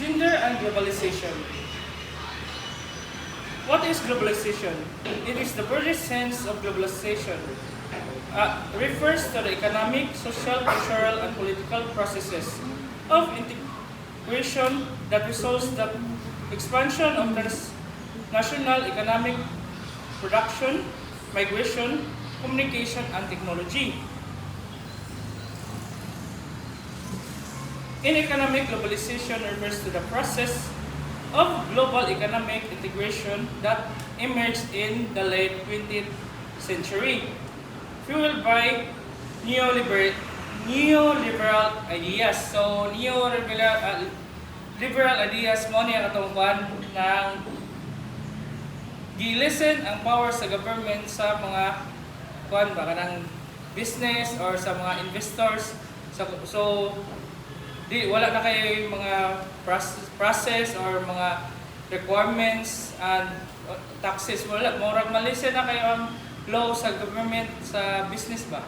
Gender and globalization. What is globalization? It is the broadest sense of globalization. Refers to the economic, social, cultural, and political processes of integration that results the expansion of transnational economic production, migration, communication, and technology. In economic globalization refers to the process of global economic integration that emerged in the late 20th century, fueled by neoliberal ideas. So, liberal ideas mo niya katungkuan ng gilisen ang power sa government sa mga kuan ba kanang business or sa mga investors. So di wala na kay mga process or mga requirements and taxes, wala murag malisen na kayo ang law sa government sa business ba.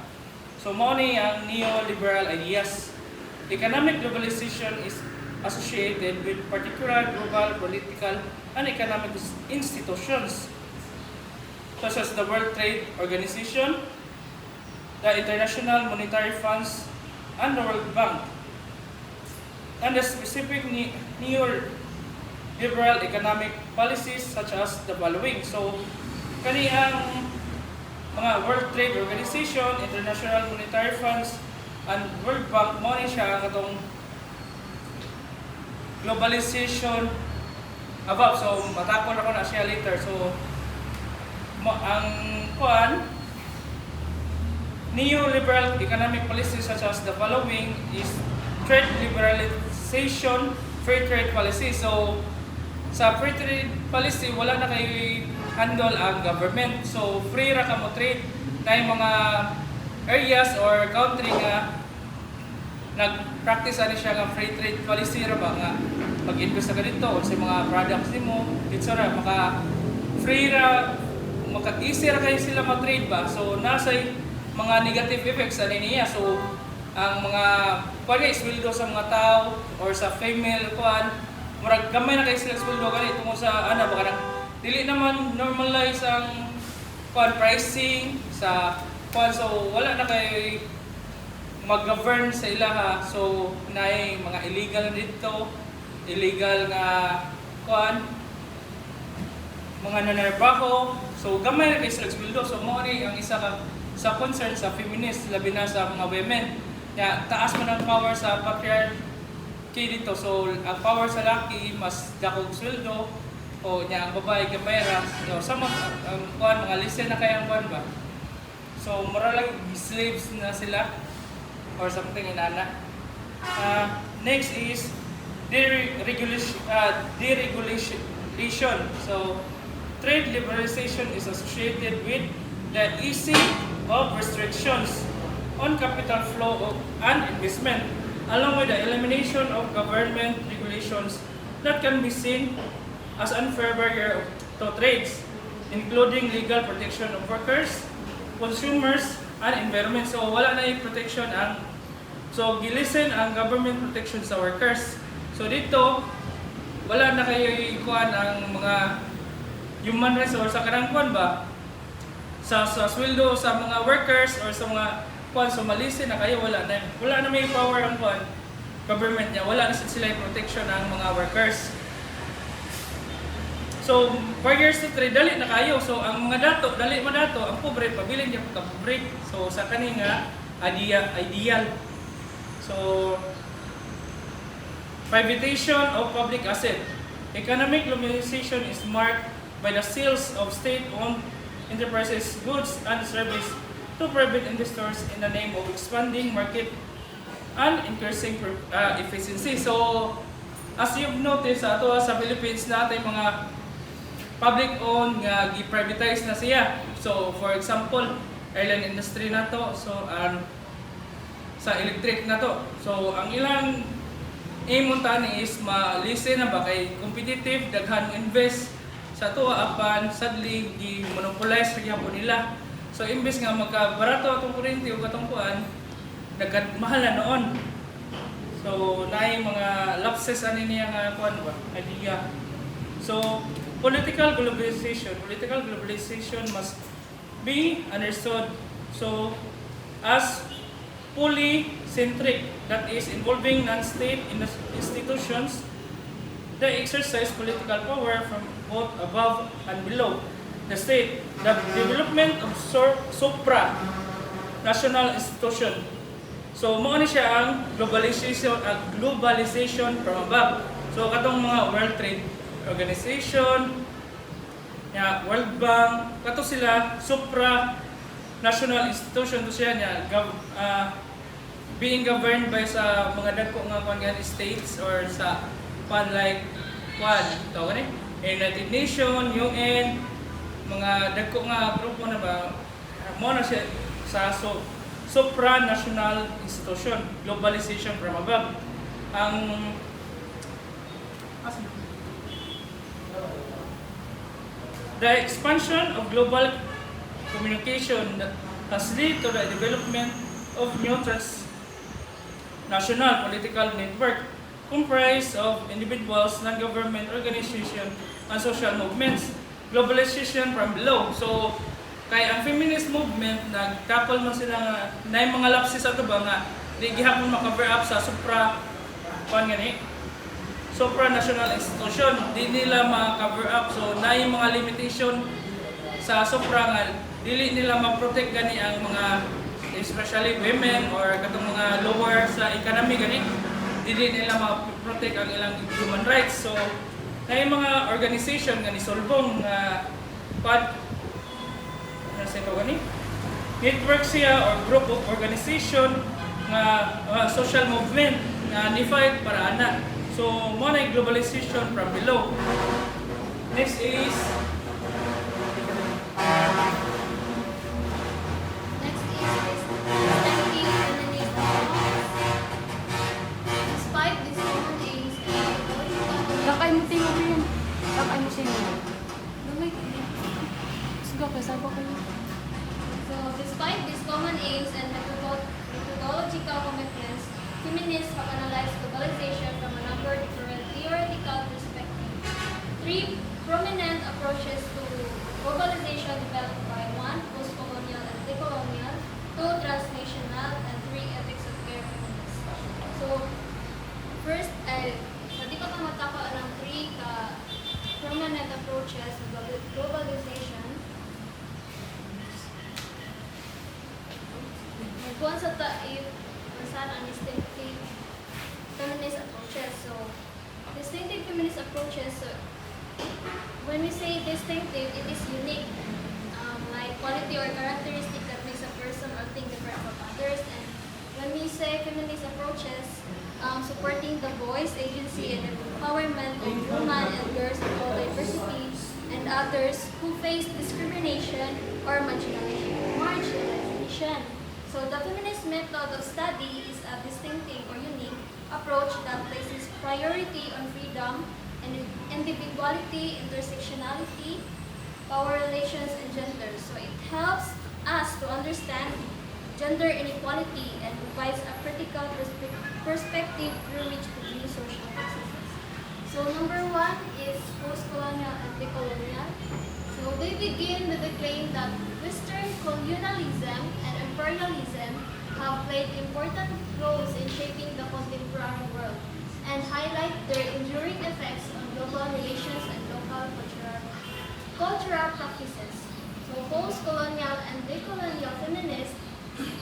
So mao ni ang neoliberal ideas. Economic globalization is associated with particular global political and economic institutions such as the World Trade Organization, the International Monetary Funds, and the World Bank, and the specific neoliberal economic policies such as the following. So, kaniyang mga World Trade Organization, International Monetary Funds, and World Bank, mo ni siya katong globalization above. So, matakon ako na siya later. So, ang kuan, neoliberal economic policies such as the following is trade liberalization, free trade policy. So, sa free trade policy, wala na kay handle ang government. So, free ra ka mo trade na yung mga areas or country nga nag-practice ani siya nga free trade policy ra ba nga mag-invest ka dito o sa mga products nimo, dito ra maka free ra, maka easy ra kayo sila mag-trade ba. So, nasa mga negative effects ani niya. So, ang mga kuan nga sweldo sa mga tao or sa female kuan murag gamay na kay sila sweldo kani tungod sa ana ba kanang dili naman normalize ang kuan pricing sa kuan. So wala na kay mag-govern sa ilaha. So naay mga illegal dito, illegal nga kuan mga nanarbaho. So gamay na kay sila sweldo. So mo ni ang isa ka sa concern sa feminist labi na sa mga women. Ya, taas man ang power sa patriarchy dito. So, ang power sa laki mas dakog sweldo o niya ang babae kamera. So, sa mga listen na kayang kuan ba? So, mura lang slaves na sila or something inana. Next is deregulation. So, trade liberalization is associated with the easing of restrictions on capital flow and investment, along with the elimination of government regulations that can be seen as unfair barrier to trades, including legal protection of workers, consumers, and environment. So wala na yung protection ang gilisen ang government protection sa workers. So dito wala na kayo ikuan ang mga human resource sa kanang kuan ba sa sweldo sa mga workers or sa mga kuan. So malisin na kayo, wala na may power ang kuan government niya, wala na sila yung protection ng mga workers. So barriers to trade dali na kayo. So ang mga dato dali man dato, ang pobre pabilin niya pagka pobre. So sa kani nga ideal. So privatization of public asset. Economic globalization is marked by the sales of state-owned enterprises, goods and services to private investors in the name of expanding market and increasing efficiency. So, as you've noticed, ato sa Philippines natin mga public-owned nga gi-privatize na siya. So, for example, airline industry na to, so sa electric na to. So, ang ilang aim tani is malisen na ba kay competitive, daghan invest sa tuwa apan sadly gi-monopolize ra gyapon nila. So imbes nga magkabarato atong kuryente o katong kuan, nagmahal na noon. So, naay mga lapses ani niya nga kuan ba, idea. So, political globalization must be understood so as polycentric, that is involving non-state institutions that exercise political power from both above and below the state. The development of supra-national institution. So, mao ni siya ang globalization from above. So, katong mga World Trade Organization, World Bank, kato sila supra-national institution to siya niya, being governed by sa mga dagko nga states or sa like United Nations, UN, mga dagko nga grupo na ba, mo na siya sa supranational institution, globalization from above. Ang the expansion of global communication that has led to the development of new transnational political network comprised of individuals, non-government organizations, and social movements. Globalization from below. So, kay ang feminist movement, nag-tackle man sila nga, na yung mga lapses ato ba nga, di gihapon maka-cover up sa supranational institution, di nila ma-cover up. So, na yung mga limitation sa supra nga, dili nila ma-protect gani ang mga, especially women or katong mga lower sa economy gani, dili nila ma-protect ang ilang human rights. So, na yung mga organization nga ni Solbong nga network siya or group of organization nga social movement nga ni-fight para ana. So, mo na yung globalization from below. Next is despite this common aims Lakay mo tingog yun. Lakay mo siya yun. Sige, kasama ko yun. So, despite these common aims and methodological commitments, feminists have analyzed globalization from a number of different theoretical perspectives. Three prominent approaches to globalization developed by one, post-colonial and decolonial, two, transnational, and three, ethics of care feminists. So, first, hindi ko matakot ng three prominent approaches to globalization. One sa tayo, ang distinctive feminist approaches. So, distinctive feminist approaches, when we say distinctive, it is unique, like quality or characteristic that makes a person or thing different from others. And when we say feminist approaches, supporting the voice, agency, and empowerment of women and girls of all diversity and others who face discrimination or marginalization. So the feminist method of study is a distinctive or unique approach that places priority on freedom and individuality, intersectionality, power relations, and gender. So it helps us to understand gender inequality and provides a critical perspective through which to view social processes. So number one is post-colonial and decolonial. So they begin with the claim that Western colonialism and imperialism have played important roles in shaping the contemporary world and highlight their enduring effects on global relations and local cultural practices. So post-colonial and decolonial feminists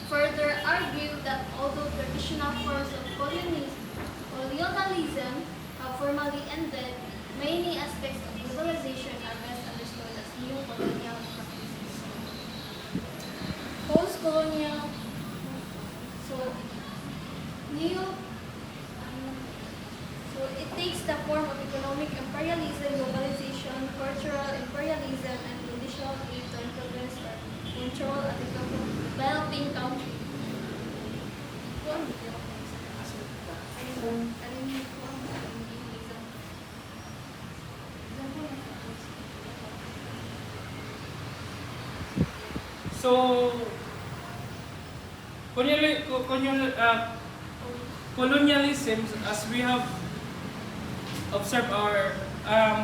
further argue that although traditional forms of colonialism have formally ended, many aspects of globalization are best understood as new colonial practices. Post-colonial, so it takes the form of economic imperialism, globalization, cultural imperialism, and conditional aid to influence or control a developing country. so colonialism, as we have observed our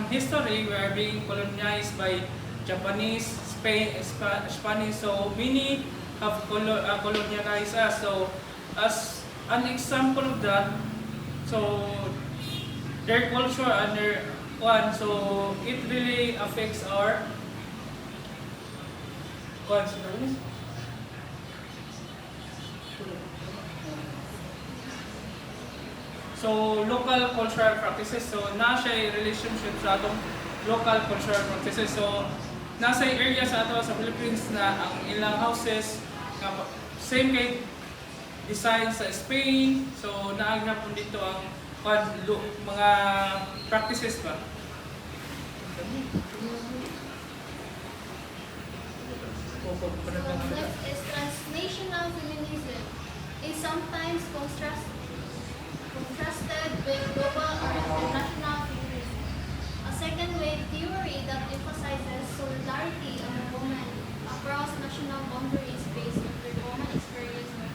history, we are being colonized by Japanese, Spanish, so many have colonialized us. So as an example of that, so their culture and their one, so it really affects our one. So local cultural practices, so nasa relationship sa atong local cultural practices. So nasa area sa ato sa Philippines na ang ilang houses same kay design sa Spain. So naagapon dito ang mga practices ba. Next is transnational feminism. Is sometimes contrasted with global or international feminism. A second wave theory that emphasizes solidarity among women across national boundaries based on their common experience of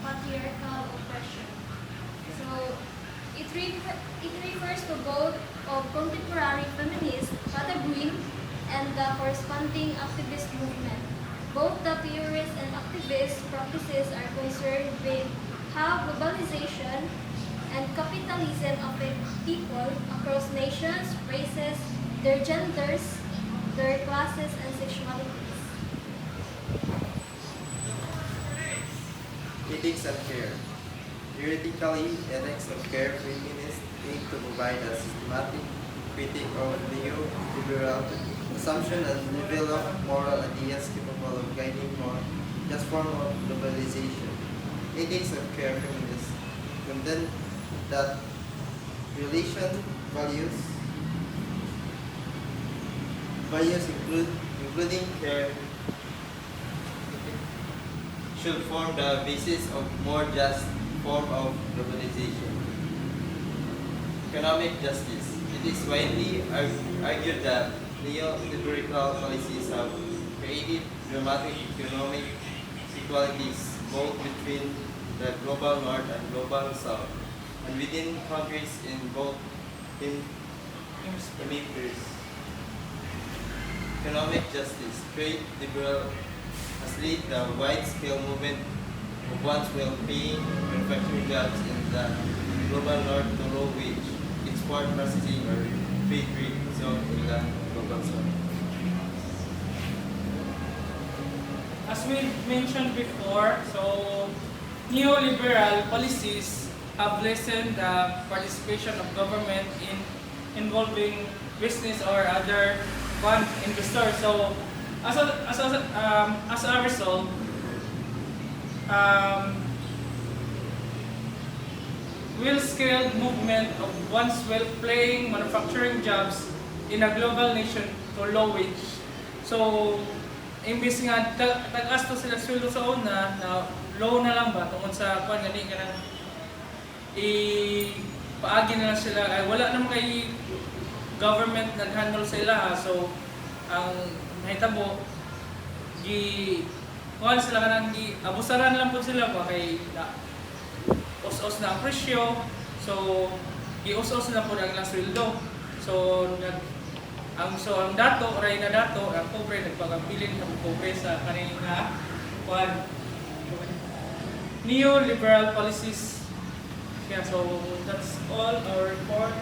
patriarchal oppression. So it refers to both of contemporary feminist, Father Green, and the corresponding activist movement. Both the theories and activist practices are concerned with how globalization and capitalism affect people across nations, races, their genders, their classes, and sexualities. Ethics of care. Theoretically, ethics of care feminists aim to provide a systematic critique of neoliberal assumption and develop moral ideas capable of guiding more just form of globalization. Ethics of care feminists contend that values including care should form the basis of more just form of globalization. Economic justice. It is widely argued that neoliberal policies have created dramatic economic inequalities both between the global north and global south, and within countries in both hemispheres. Economic justice. Trade liberal has led the wide-scale movement of once well-paying manufacturing jobs in the global north to low wage, export processing or free trade zone in the global south. As we mentioned before, so neoliberal policies have lessened the participation of government in involving business or other investors. So as a result, will-scale movement of once well-paying manufacturing jobs in a global nation to low wage. So, imbis nga tag-as to sila sweldo sa una, na low na lang ba tungod sa kuan gani ka nang paagi na lang sila ay wala naman kay government nag-handle sa ila. So, ang mahitabo kuan sila kanang abusaran lang po sila ba kay os-os na ang presyo. So, gios-os na po ang ilang sweldo. So, ang dato, ray na dato, ang pobre, nagpagabilin ng pobre sa kanina neoliberal policies. Yeah, so that's all our report.